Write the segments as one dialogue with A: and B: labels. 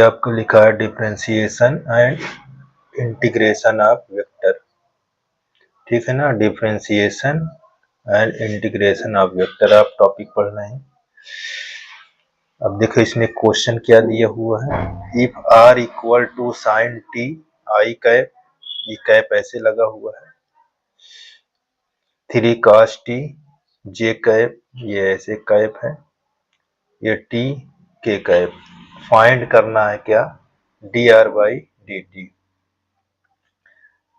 A: आपको लिखा है differentiation and integration of vector, ठीक है ना। Differentiation and integration of vector आप टॉपिक पढ़ रहे हैं। अब देखो इसमें क्वेश्चन क्या दिया हुआ है। If r equal to sine t i cap, ये कैप ऐसे लगा हुआ है, 3 cos टी जे कैप, ये ऐसे कैप है, ये टी के कैप। फाइंड करना है क्या, D R by d T,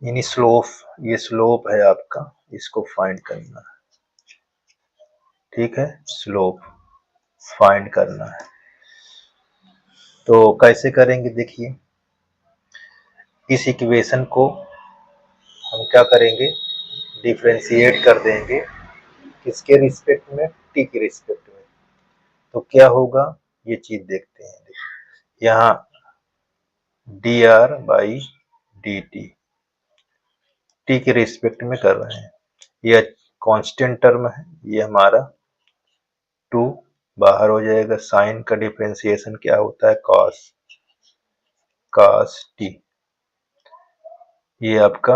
A: यानी स्लोप, ये स्लोप है आपका, इसको फाइंड करना है, ठीक है। स्लोप फाइंड करना है तो कैसे करेंगे, देखिए इस इक्वेशन को हम क्या करेंगे, डिफरेंशिएट कर देंगे, किसके रिस्पेक्ट में, टी के रिस्पेक्ट में। तो क्या होगा ये चीज देखते हैं। देखिए यहाँ D R by d T, T के रिस्पेक्ट में कर रहे हैं, यह कांस्टेंट टर्म है, ये हमारा 2 बाहर हो जाएगा। साइन का डिफरेंशिएशन क्या होता है, cos टी, ये आपका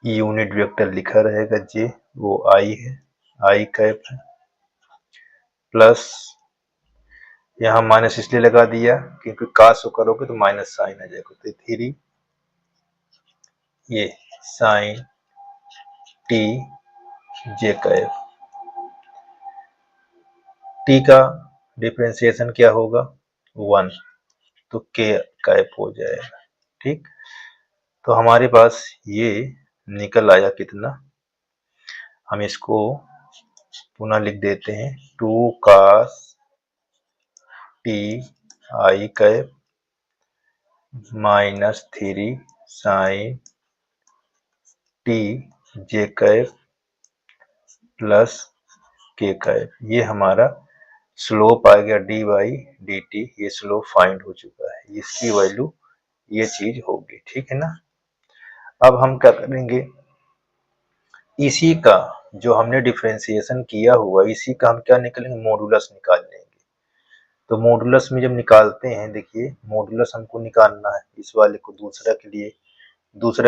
A: यूनिट वेक्टर लिखा रहेगा जे, वो आई है, आई कैप है, प्लस यहाँ माइनस इसलिए लगा दिया क्योंकि cos को करोगे तो माइनस साइन आ जाएगा, तो 3 ये sign t j cap, T का डिफरेंशिएशन क्या होगा 1, तो के कैप हो जाएगा, ठीक। तो हमारे पास ये निकल आया कितना, हम इसको पुनः लिख देते हैं, 2 cos t i cap minus 3 sine t j cap plus k cap. ये हमारा स्लोप आ गया डी बाई डी टी, ये स्लोप फाइंड हो चुका है, इसकी वैल्यू ये चीज होगी, ठीक है ना। अब हम क्या करेंगे, इसी का जो हमने डिफरेंशिएशन किया हुआ, इसी का हम क्या निकालेंगे, मॉडुलस निकाल लेंगे। तो मॉडुलस में जब निकालते हैं, देखिए मॉडुलस हमको निकालना है इस वाले को, दूसरा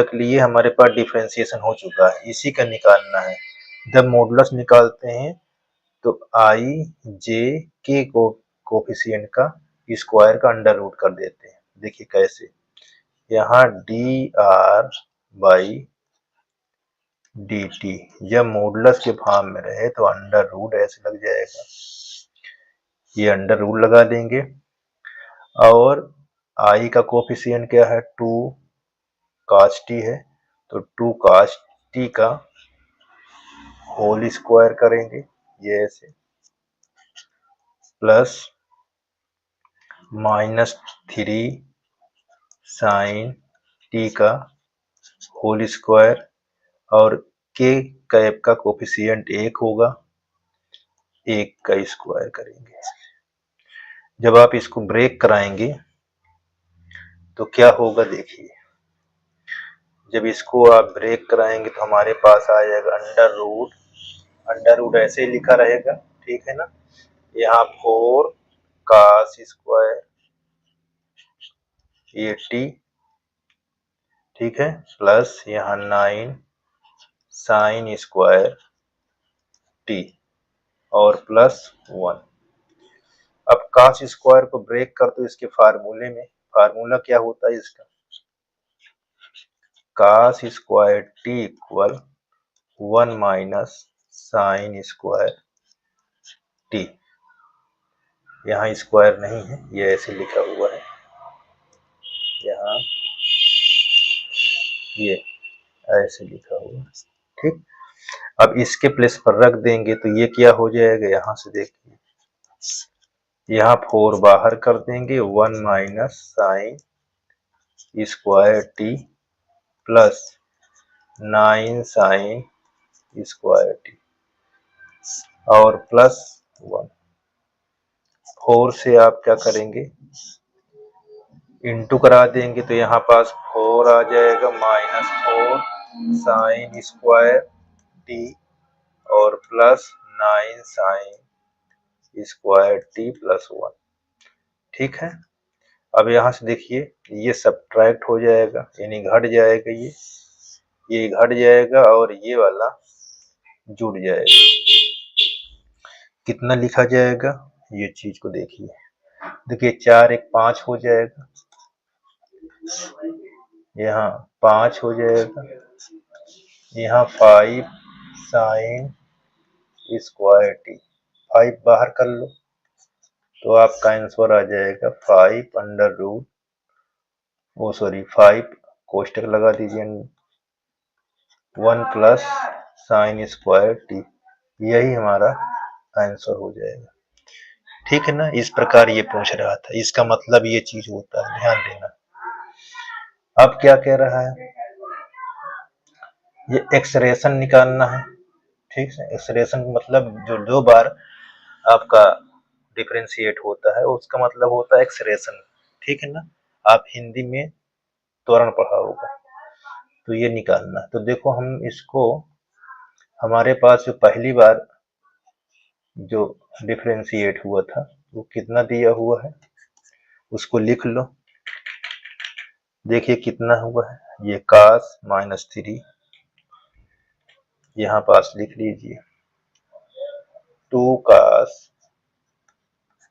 A: के लिए हमारे पास डिफरेंशिएशन हो चुका है, इसी का निकालना है। जब मॉडुलस निकालते हैं तो आई जे के को कोफिशिएंट का स्क्वायर का अंडर रूट कर देते हैं। देखिए कैसे, यहाँ D R by d T जब मॉडुलस के फॉर्म में रहे तो अंडर रूट ऐसे लग जाएगा, ये अंडर रूट लगा देंगे, और आई का कोफिशिएंट क्या है 2 cos टी है, तो 2 cos टी का होल स्क्वायर करेंगे, ये ऐसे, प्लस माइनस 3 साइन टी का होल स्क्वायर, और के कैप का कोफिशिएंट 1 होगा, 1 का स्क्वायर करेंगे। जब आप इसको ब्रेक कराएंगे तो क्या होगा, देखिए जब इसको आप ब्रेक कराएंगे तो हमारे पास आ जाएगा अंडर रूट ऐसे ही लिखा रहेगा, ठीक है ना। यहाँ 4 cos स्क्वायर ये टी, ठीक है, प्लस यहाँ 9 साइन स्क्वायर टी और प्लस 1। अब cos स्क्वायर को ब्रेक कर दो इसके फार्मूले में, फार्मूला क्या होता है इसका, cos square T equal 1 minus sine square T. यहाँ स्क्वायर नहीं है, ये ऐसे लिखा हुआ है, यहाँ ये ऐसे लिखा हुआ है, ठीक। अब इसके प्लेस पर रख देंगे तो ये क्या हो जाएगा, यहाँ से देखिए, यहाँ 4 बाहर कर देंगे, 1 minus sine square T plus 9 sine square T और प्लस 1। 4 से आप क्या करेंगे, इंटू करा देंगे, तो यहाँ पास 4 आ जाएगा, माइनस 4 साइन स्क्वायर टी और plus 9 sine square T plus 1, ठीक है। अब यहाँ से देखिए ये सब्ट्रैक्ट हो जाएगा, यानी घट जाएगा, ये घट जाएगा और ये वाला जुड़ जाएगा। कितना लिखा जाएगा ये चीज को देखिए, देखिए 4 एक 5 हो जाएगा, यहाँ 5 हो जाएगा, यहाँ 5 साइन स्क्वायर टी, 5 बाहर कर लो तो आपका आंसर आ जाएगा 5 अंडर रूट, ओ सॉरी 5 कोष्टक लगा दीजिए 1 प्लस साइन स्क्वायर टी, यही हमारा आंसर हो जाएगा। ठीक है ना, इस प्रकार ये पूछ रहा था, इसका मतलब ये चीज होता है, ध्यान देना। अब क्या कह रहा है, ये एक्सरेशन निकालना है। ठीक है, एक्सरेशन मतलब जो 2 बार आपका डिफरेंशिएट होता है उसका मतलब होता है एक्सरेशन। ठीक है ना, आप हिंदी में त्वरण पढ़ा होगा, तो ये निकालना। तो देखो हम इसको, हमारे पास जो पहली बार जो डिफरेंशिएट हुआ था वो कितना दिया हुआ है उसको लिख लो। देखिए कितना हुआ है, ये cos -3, यहाँ पास लिख लीजिए 2 cos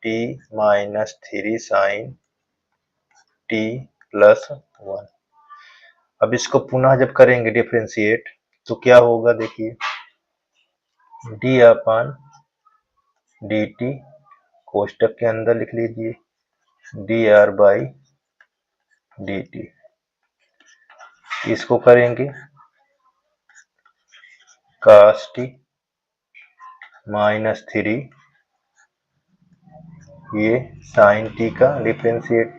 A: t -3 sin t plus 1। अब इसको पुनः जब करेंगे डिफरेंशिएट तो क्या होगा, देखिए d अपन dt, कोष्टक के अंदर लिख लीजिए dr बाई dt, इसको करेंगे cos t -3, ये sin t का डिफरेंशिएट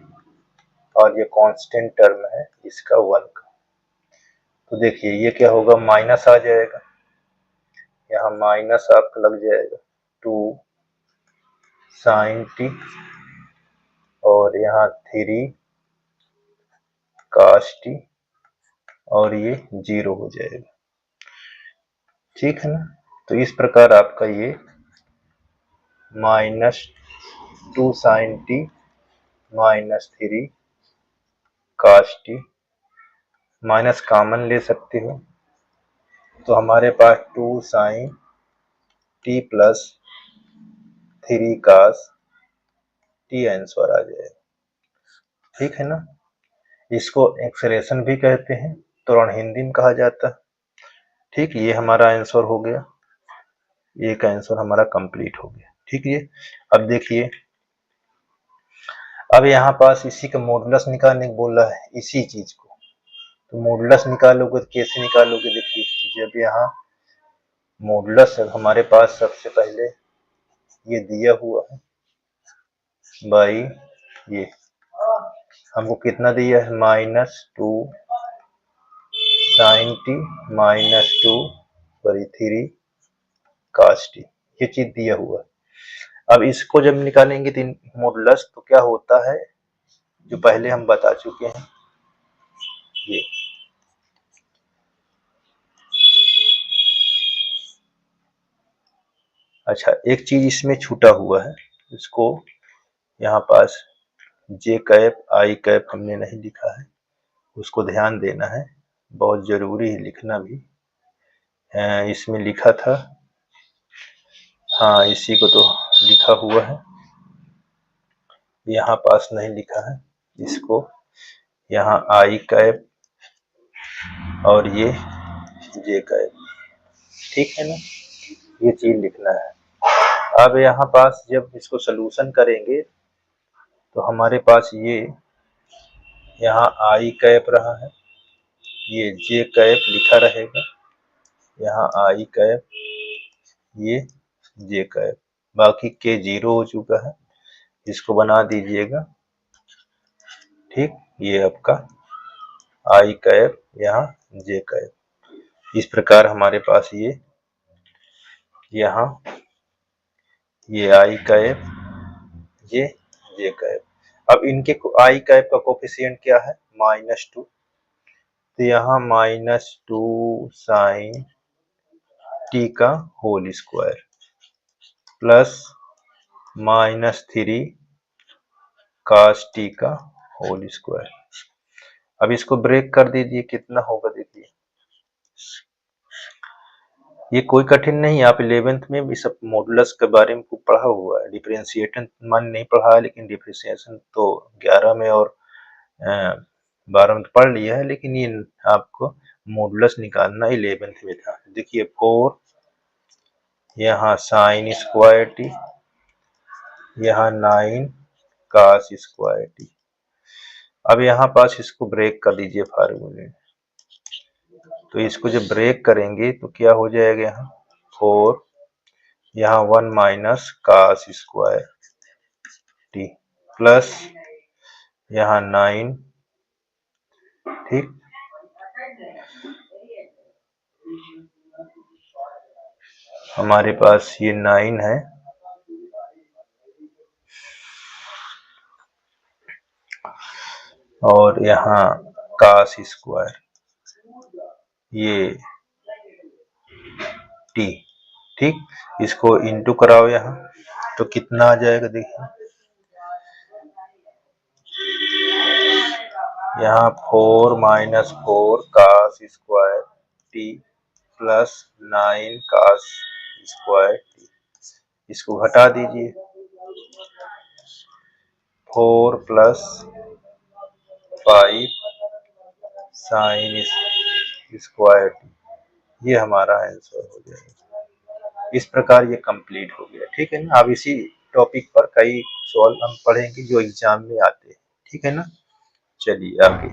A: और ये कांस्टेंट टर्म है इसका 1 का। तो देखिए ये क्या होगा, माइनस आ जाएगा, यहाँ माइनस आपका लग जाएगा 2 sin t और यहाँ 3 cos t और ये 0 हो जाएगा। ठीक है ना, तो इस प्रकार आपका ये -2 sin t -3 cos t, minus common ले सकते हो तो हमारे पास 2 sin t plus 3 cos t answer आ जाएगा। ठीक है ना, इसको एक्सरेशन भी कहते हैं, त्वरण हिंदी में कहा जाता है। ठीक, ये हमारा आंसर हो गया, एक आंसर हमारा कंप्लीट हो गया। ठीक है, अब देखिए अब यहाँ पास इसी का मॉडुलस निकालने को बोला है, इसी चीज को। तो मॉडुलस निकालोगे तो कैसे निकालोगे, देखिए जब यहाँ मॉडुलस हमारे पास सबसे पहले ये दिया हुआ है बाई ये, हमको कितना दिया है -2 sin t -2 sorry 3 cos t, ये चीज दिया हुआ है। अब इसको जब निकालेंगे तो मॉडुलस तो क्या होता है जो पहले हम बता चुके हैं, ये अच्छा एक चीज इसमें छूटा हुआ है, इसको यहाँ पास j कैप i कैप हमने नहीं लिखा है, उसको ध्यान देना है, बहुत जरूरी है लिखना भी। इसमें लिखा था, हाँ इसी को तो लिखा हुआ है, यहाँ पास नहीं लिखा है, इसको यहाँ i कैप और ये j कैप, ठीक है ना, ये चीज लिखना है। अब यहाँ पास जब इसको सलूशन करेंगे तो हमारे पास ये यहाँ i कैप रहा है, ये j कैप लिखा रहेगा, यहाँ i कैप, ये j कैप, बाकी के 0 हो चुका है, इसको बना दीजिएगा। ठीक, ये आपका i कैप, यहाँ j कैप, इस प्रकार हमारे पास ये यहाँ ये i कैप, ये j कैप। अब इनके i कैप का कोफिशिएंट क्या है, -2, तो यहाँ -2 sin t का whole square plus -3 cos t का होल स्क्वायर। अब इसको ब्रेक कर दीजिए, कितना होगा देखिए। ये कोई कठिन नहीं, आप 11th में भी सब मॉडुलस के बारे में खूब पढ़ा हुआ है। डिफरेंशिएशन मान नहीं पढ़ा है, लेकिन डिफरेंशिएशन तो 11 में और 12 में तो पढ़ लिया है, लेकिन ये आपको मॉडुलस निकालना 11th में था। देखिए 4 यहाँ साइन स्क्वायर टी, यहाँ 9 cos स्क्वायर टी। अब यहाँ पास इसको ब्रेक कर दीजिए फार्मूले। तो इसको जब ब्रेक करेंगे तो क्या हो जाएगा, यहाँ 4 यहाँ 1 minus cos square T plus यहाँ 9, ठीक। हमारे पास ये 9 है और यहाँ cos स्क्वायर ये टी, ठीक। इसको इंटू कराओ यहाँ, तो कितना आ जाएगा देखिए। यहाँ 4 minus 4 cos square T plus 9 cos square T. इसको घटा दीजिए, 4 प्लस 5 साइन स्क्वायर टी। ये हमारा आंसर हो जाएगा। इस प्रकार ये कंप्लीट हो गया, ठीक है ना। अब इसी टॉपिक पर कई सवाल हम पढ़ेंगे जो एग्जाम में आते हैं, ठीक है ना। चलिए आगे।